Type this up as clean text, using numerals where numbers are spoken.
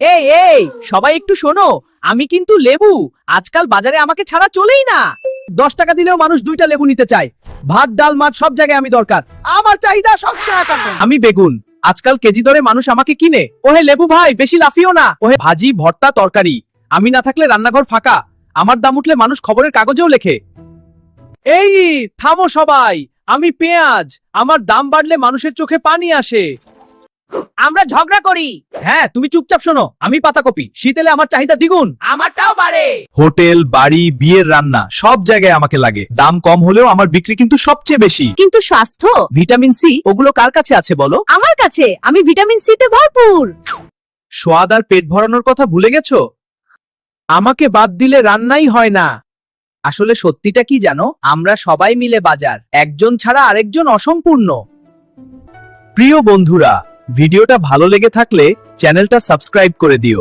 এই এই সবাই একটু শোনো, আমি কিন্তু লেবু আজকাল বাজারে আমাকে ছাড়া চলেই না। 10 টাকা দিলেও মানুষ 2টা লেবু নিতে চায়। ভাত ডাল মাছ সব জায়গায় আমি দরকার, আমার চাহিদা সব টাকা। আমি বেগুন, আজকাল কেজি দরে মানুষ আমাকে কিনে। ওহে লেবু ভাই, বেশি লাফিও না। ওহে ভাজি ভর্তা তরকারি, আমি না থাকলে রান্নাঘর ফাঁকা। আমার দাম উঠলে মানুষ খবরের কাগজেও লেখে। এই থামো সবাই, আমি পেঁয়াজ, আমার দাম বাড়লে মানুষের চোখে পানি আসে। আমরা ঝগড়া করি। হ্যাঁ, তুমি চুপচাপ শোনো, আমি পাতাকপি, শীত এলে আমার চাহিদা দ্বিগুণ। আমারটাও বাড়ে। হোটেল বাড়ি বিয়ের রান্না সব জায়গায় আমাকে লাগে। দাম কম হলেও আমার বিক্রি কিন্তু সবচেয়ে বেশি। কিন্তু স্বাস্থ্য? ভিটামিন সি ওগুলো কার কাছে আছে বলো? আমার কাছে, আমি ভিটামিন সি তে ভরপুর। স্বাদ আর পেট ভরানোর কথা ভুলে গেছো? আমাকে বাদ দিলে রান্নাই হয় না। আসলে সত্যিটা কি জানো, আমরা সবাই মিলে বাজার, একজন ছাড়া আরেকজন অসম্পূর্ণ। প্রিয় বন্ধুরা, ভিডিওটা ভালো লেগে থাকলে চ্যানেলটা সাবস্ক্রাইব করে দিও।